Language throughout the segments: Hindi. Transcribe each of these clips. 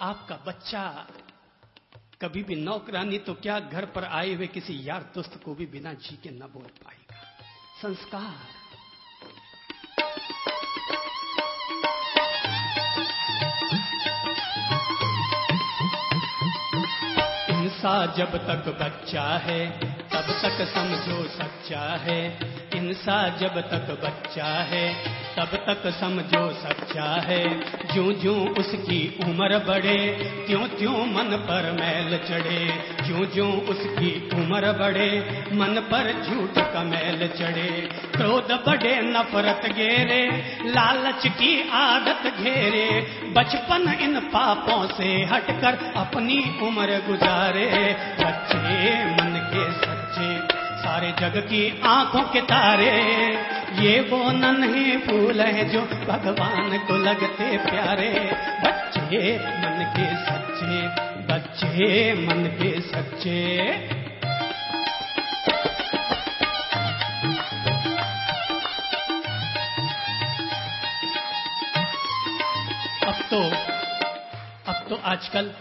आपका बच्चा कभी भी नौकरानी तो क्या घर पर आए हुए किसी यार दोस्त को भी बिना जी के न बोल पाएगा। संस्कार। इंसान जब तक बच्चा है तब तक समझो सच्चा है। इंसान जब तक बच्चा है तब तक समझो सच्चा है। ज्यों ज्यों उसकी उम्र बढ़े त्यों त्यों मन पर मैल चढ़े। ज्यों ज्यों उसकी उम्र बढ़े मन पर झूठ का मैल चढ़े। क्रोध बढ़े नफरत घेरे लालच की आदत घेरे। बचपन इन पापों से हटकर अपनी उम्र गुजारे। बच्चे मन के सच्चे सारे जग की आंखों के तारे। ये वो नन्हे फूल हैं जो भगवान को लगते प्यारे। बच्चे मन के सच्चे, बच्चे मन के सच्चे। अब तो आजकल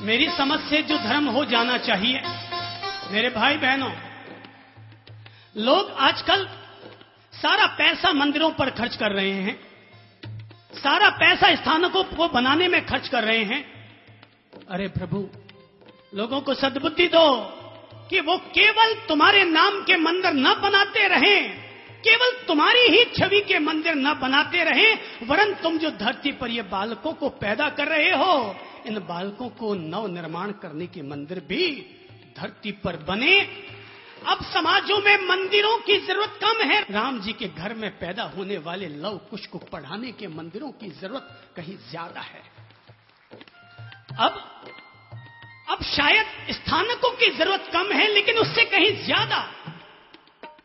मेरी समझ से जो धर्म हो जाना चाहिए, मेरे भाई बहनों, लोग आजकल सारा पैसा मंदिरों पर खर्च कर रहे हैं, सारा पैसा स्थानों को बनाने में खर्च कर रहे हैं। अरे प्रभु, लोगों को सद्बुद्धि दो कि वो केवल तुम्हारे नाम के मंदिर न बनाते रहें, केवल तुम्हारी ही छवि के मंदिर न बनाते रहें, वरन तुम जो धरती पर ये बालकों को पैदा कर रहे हो, इन बालकों को नव निर्माण करने के मंदिर भी धरती पर बने। अब समाजों में मंदिरों की जरूरत कम है। राम जी के घर में पैदा होने वाले लव कुश को पढ़ाने के मंदिरों की जरूरत कहीं ज्यादा है। अब शायद स्थानकों की जरूरत कम है, लेकिन उससे कहीं ज्यादा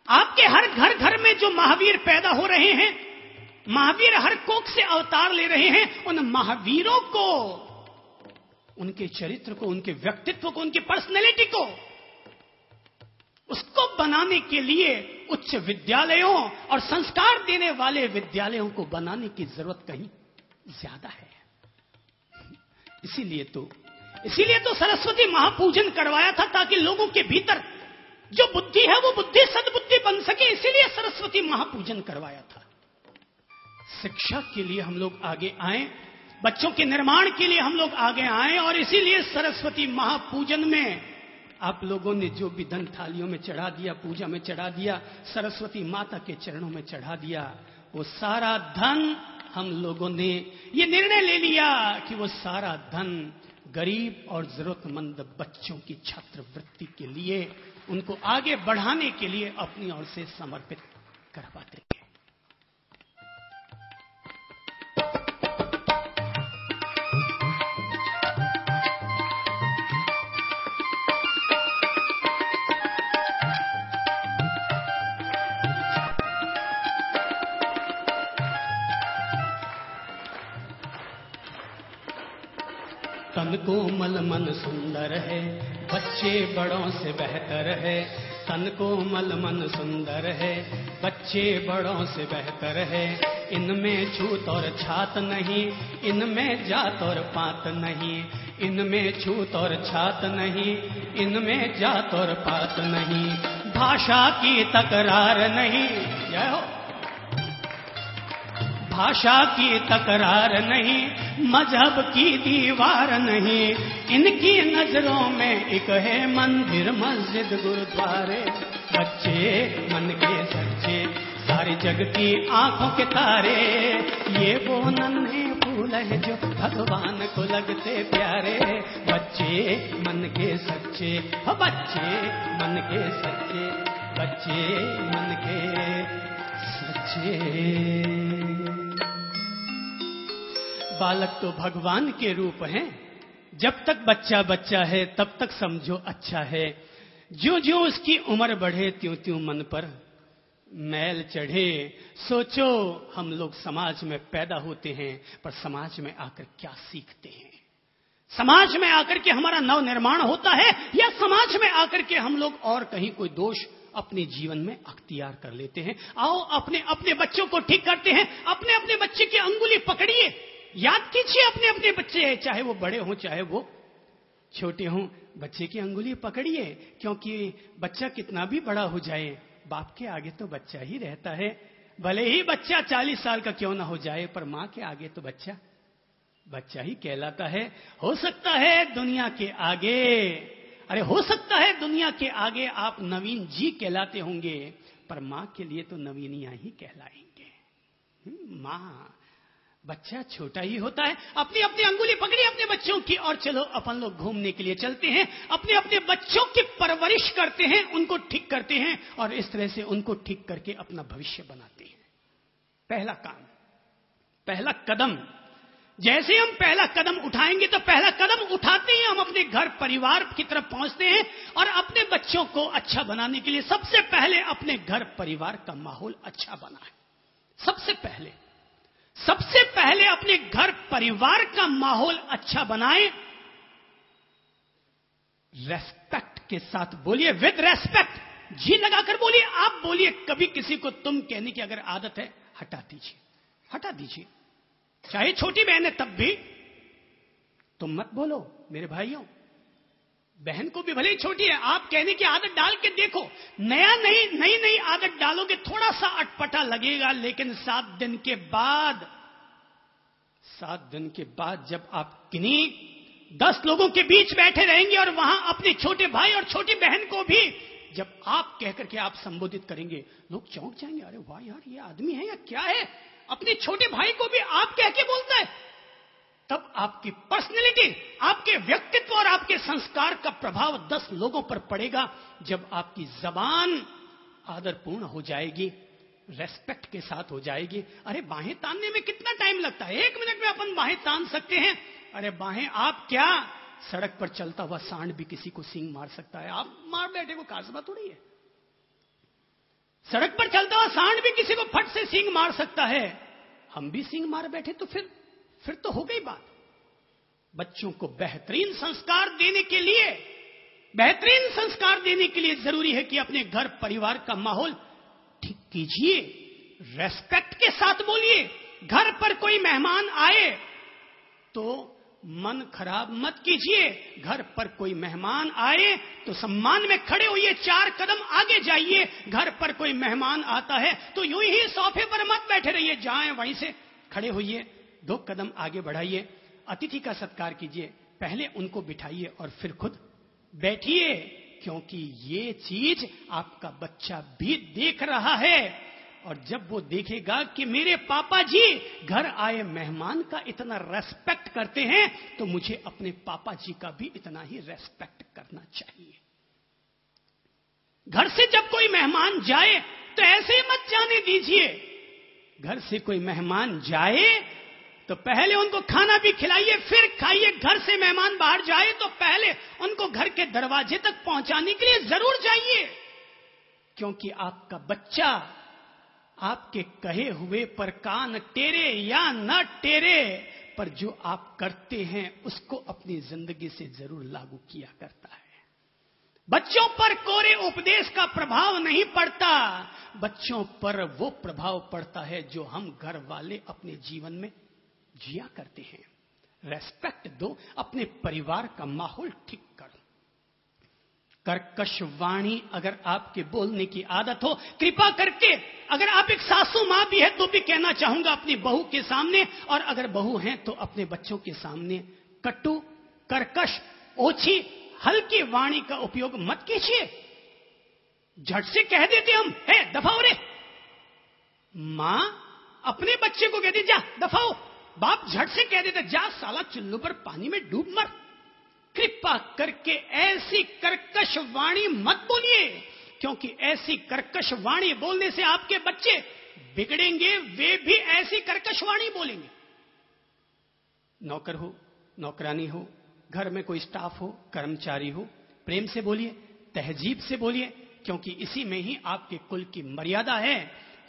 आपके हर घर में जो महावीर पैदा हो रहे हैं, महावीर हर कोख से अवतार ले रहे हैं, उन महावीरों को, उनके चरित्र को, उनके व्यक्तित्व को, उनकी पर्सनैलिटी को, उसको बनाने के लिए उच्च विद्यालयों और संस्कार देने वाले विद्यालयों को बनाने की जरूरत कहीं ज्यादा है। इसीलिए तो सरस्वती महापूजन करवाया था, ताकि लोगों के भीतर जो बुद्धि है वो बुद्धि सद्बुद्धि बन सके। इसीलिए सरस्वती महापूजन करवाया था। शिक्षा के लिए हम लोग आगे आए, बच्चों के निर्माण के लिए हम लोग आगे आए, और इसीलिए सरस्वती महापूजन में आप लोगों ने जो भी धन थालियों में चढ़ा दिया, पूजा में चढ़ा दिया, सरस्वती माता के चरणों में चढ़ा दिया, वो सारा धन हम लोगों ने ये निर्णय ले लिया कि वो सारा धन गरीब और जरूरतमंद बच्चों की छात्रवृत्ति के लिए, उनको आगे बढ़ाने के लिए अपनी ओर से समर्पित करवा देंगे। तन कोमल मन सुंदर है, बच्चे बड़ों से बेहतर है। तन कोमल मन सुंदर है, बच्चे बड़ों से बेहतर है। इनमें छूत और छात नहीं, इनमें जात और पात नहीं। इनमें छूत और छात नहीं, इनमें जात और पात नहीं। भाषा की तकरार नहीं, जय हो। भाषा की तकरार नहीं, मजहब की दीवार नहीं। इनकी नजरों में एक है मंदिर मस्जिद गुरुद्वारे। बच्चे मन के सच्चे, सारे जग की आंखों के तारे। ये वो नन्हे फूल हैं जो भगवान को लगते प्यारे। बच्चे मन के सच्चे, बच्चे मन के सच्चे, बच्चे मन के सच्चे। बालक तो भगवान के रूप हैं। जब तक बच्चा बच्चा है तब तक समझो अच्छा है। ज्यों ज्यों उसकी उम्र बढ़े त्यों त्यों मन पर मैल चढ़े। सोचो, हम लोग समाज में पैदा होते हैं, पर समाज में आकर क्या सीखते हैं? समाज में आकर के हमारा नव निर्माण होता है, या समाज में आकर के हम लोग और कहीं कोई दोष अपने जीवन में अख्तियार कर लेते हैं? आओ अपने अपने बच्चों को ठीक करते हैं। अपने अपने बच्चे की अंगुली पकड़िए, याद कीजिए अपने अपने बच्चे, चाहे वो बड़े हों चाहे वो छोटे हों, बच्चे की अंगुली पकड़िए, क्योंकि बच्चा कितना भी बड़ा हो जाए बाप के आगे तो बच्चा ही रहता है। भले ही बच्चा 40 साल का क्यों ना हो जाए, पर मां के आगे तो बच्चा बच्चा ही कहलाता है। हो सकता है दुनिया के आगे, अरे हो सकता है दुनिया के आगे आप नवीन जी कहलाते होंगे, पर मां के लिए तो नवीनिया ही कहलाएंगे। मां, बच्चा छोटा ही होता है। अपनी अपनी अंगुली पकड़ी अपने बच्चों की और चलो अपन लोग घूमने के लिए चलते हैं। अपने अपने बच्चों की परवरिश करते हैं, उनको ठीक करते हैं और इस तरह से उनको ठीक करके अपना भविष्य बनाते हैं। पहला काम, पहला कदम, जैसे हम पहला कदम उठाएंगे तो पहला कदम उठाते ही हम अपने घर परिवार की तरफ पहुंचते हैं और अपने बच्चों को अच्छा बनाने के लिए सबसे पहले अपने घर परिवार का माहौल अच्छा बनाएं। सबसे पहले अपने घर परिवार का माहौल अच्छा बनाएं। रेस्पेक्ट के साथ बोलिए, विद रेस्पेक्ट, जी लगाकर बोलिए। आप बोलिए, कभी किसी को तुम कहने की अगर आदत है हटा दीजिए। चाहे छोटी बहन है तब भी तुम मत बोलो। मेरे भाइयों, बहन को भी भले ही छोटी है, आप कहने की आदत डाल के देखो। नई आदत डालोगे, थोड़ा सा अटपटा लगेगा, लेकिन 7 दिन के बाद जब आप किन्हीं 10 लोगों के बीच बैठे रहेंगे और वहां अपने छोटे भाई और छोटी बहन को भी जब आप कहकर के आप संबोधित करेंगे, लोग चौंक जाएंगे, अरे वाह यार, ये आदमी है या क्या है, अपने छोटे भाई को भी आप कह के बोलता है। तब आपकी पर्सनैलिटी, आपके व्यक्तित्व और आपके संस्कार का प्रभाव 10 लोगों पर पड़ेगा। जब आपकी जबान आदरपूर्ण हो जाएगी, रेस्पेक्ट के साथ हो जाएगी। अरे बाहें तानने में कितना टाइम लगता है, 1 मिनट में अपन बाहें तान सकते हैं। अरे बाहें आप क्या, सड़क पर चलता हुआ सांड भी किसी को सींग मार सकता है। आप मार बैठे को खास बात थोड़ी है। सड़क पर चलता हुआ सांड भी किसी को फट से सींग मार सकता है। हम भी सींग मार बैठे तो फिर तो हो गई बात। बच्चों को बेहतरीन संस्कार देने के लिए जरूरी है कि अपने घर परिवार का माहौल ठीक कीजिए। रेस्पेक्ट के साथ बोलिए। घर पर कोई मेहमान आए तो मन खराब मत कीजिए। घर पर कोई मेहमान आए तो सम्मान में खड़े होइए, 4 कदम आगे जाइए। घर पर कोई मेहमान आता है तो यूं ही सोफे पर मत बैठे रहिए, जाएं वहीं से खड़े होइए, 2 कदम आगे बढ़ाइए। अतिथि का सत्कार कीजिए, पहले उनको बिठाइए और फिर खुद बैठिए, क्योंकि ये चीज आपका बच्चा भी देख रहा है। और जब वो देखेगा कि मेरे पापा जी घर आए मेहमान का इतना रेस्पेक्ट करते हैं, तो मुझे अपने पापा जी का भी इतना ही रेस्पेक्ट करना चाहिए। घर से जब कोई मेहमान जाए तो ऐसे ही मत जाने दीजिए। घर से कोई मेहमान जाए तो पहले उनको खाना भी खिलाइए, फिर खाइए। घर से मेहमान बाहर जाए तो पहले उनको घर के दरवाजे तक पहुंचाने के लिए जरूर जाइए, क्योंकि आपका बच्चा आपके कहे हुए पर कान टेरे या न टेरे, पर जो आप करते हैं उसको अपनी जिंदगी से जरूर लागू किया करता है। बच्चों पर कोरे उपदेश का प्रभाव नहीं पड़ता, बच्चों पर वो प्रभाव पड़ता है जो हम घर वाले अपने जीवन में जिया करते हैं। रेस्पेक्ट दो, अपने परिवार का माहौल ठीक करो। कर्कश वाणी अगर आपके बोलने की आदत हो, कृपा करके, अगर आप एक सासू मां भी है तो भी कहना चाहूंगा अपनी बहू के सामने, और अगर बहू हैं तो अपने बच्चों के सामने कटु, कर्कश, ओछी, हल्की वाणी का उपयोग मत कीजिए। झट से कह देते हम, है दफाओ रे। मां अपने बच्चे को कहती जा दफाओ, बाप झट से कह देते जा साला चुल्लू पर पानी में डूब मर। कृपा करके ऐसी कर्कश वाणी मत बोलिए, क्योंकि ऐसी कर्कश वाणी बोलने से आपके बच्चे बिगड़ेंगे, वे भी ऐसी कर्कश वाणी बोलेंगे। नौकर हो, नौकरानी हो, घर में कोई स्टाफ हो, कर्मचारी हो, प्रेम से बोलिए, तहजीब से बोलिए, क्योंकि इसी में ही आपके कुल की मर्यादा है।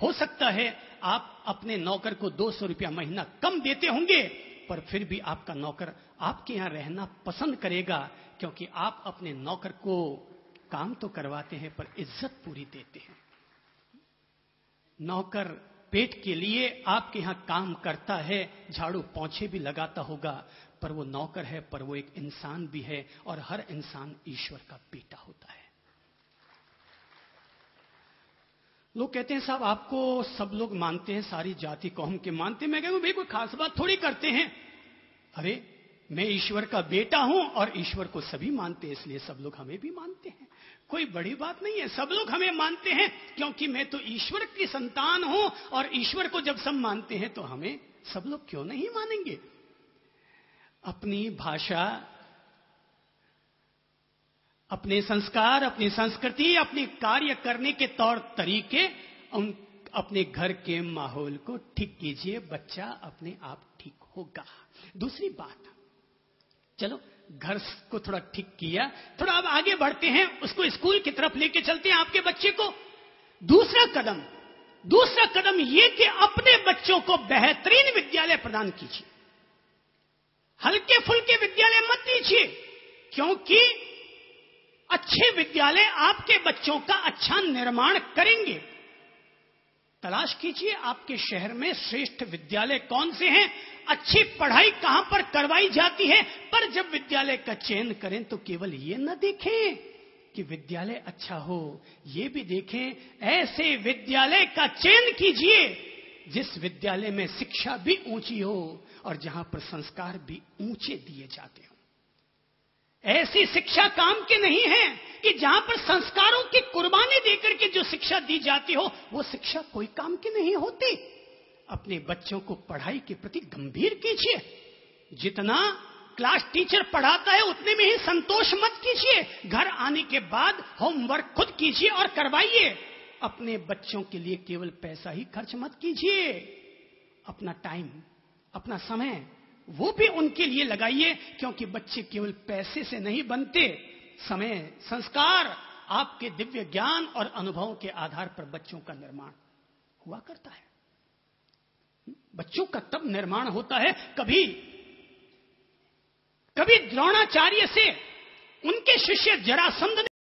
हो सकता है आप अपने नौकर को 200 रुपया महीना कम देते होंगे, पर फिर भी आपका नौकर आपके यहां रहना पसंद करेगा, क्योंकि आप अपने नौकर को काम तो करवाते हैं पर इज्जत पूरी देते हैं। नौकर पेट के लिए आपके यहां काम करता है, झाड़ू पोंछे भी लगाता होगा, पर वो नौकर है, पर वो एक इंसान भी है, और हर इंसान ईश्वर का बेटा होता है। लोग कहते हैं साहब आपको सब लोग मानते हैं, सारी जाति कौम के मानते हैं। मैं कहूं भाई कोई खास बात थोड़ी करते हैं। अरे मैं ईश्वर का बेटा हूं और ईश्वर को सभी मानते हैं, इसलिए सब लोग हमें भी मानते हैं। कोई बड़ी बात नहीं है, सब लोग हमें मानते हैं क्योंकि मैं तो ईश्वर की संतान हूं, और ईश्वर को जब सब मानते हैं तो हमें सब लोग क्यों नहीं मानेंगे। अपनी भाषा, अपने संस्कार, अपनी संस्कृति, अपने कार्य करने के तौर तरीके, अपने घर के माहौल को ठीक कीजिए, बच्चा अपने आप ठीक होगा। दूसरी बात, चलो घर को थोड़ा ठीक किया, थोड़ा अब आगे बढ़ते हैं, उसको स्कूल की तरफ लेके चलते हैं आपके बच्चे को। दूसरा कदम यह कि अपने बच्चों को बेहतरीन विद्यालय प्रदान कीजिए। हल्के फुल्के विद्यालय मत दीजिए, क्योंकि अच्छे विद्यालय आपके बच्चों का अच्छा निर्माण करेंगे। तलाश कीजिए आपके शहर में श्रेष्ठ विद्यालय कौन से हैं, अच्छी पढ़ाई कहां पर करवाई जाती है। पर जब विद्यालय का चयन करें तो केवल ये न देखें कि विद्यालय अच्छा हो, ये भी देखें ऐसे विद्यालय का चयन कीजिए जिस विद्यालय में शिक्षा भी ऊंची हो और जहां पर संस्कार भी ऊंचे दिए जाते हो। ऐसी शिक्षा काम की नहीं है कि जहां पर संस्कारों की कुर्बानी देकर के जो शिक्षा दी जाती हो वो शिक्षा कोई काम की नहीं होती। अपने बच्चों को पढ़ाई के प्रति गंभीर कीजिए। जितना क्लास टीचर पढ़ाता है उतने में ही संतोष मत कीजिए। घर आने के बाद होमवर्क खुद कीजिए और करवाइए। अपने बच्चों के लिए केवल पैसा ही खर्च मत कीजिए, अपना टाइम, अपना समय वो भी उनके लिए लगाइए, क्योंकि बच्चे केवल पैसे से नहीं बनते। समय, संस्कार, आपके दिव्य ज्ञान और अनुभवों के आधार पर बच्चों का निर्माण हुआ करता है। बच्चों का तब निर्माण होता है, कभी द्रोणाचार्य से उनके शिष्य जरासंध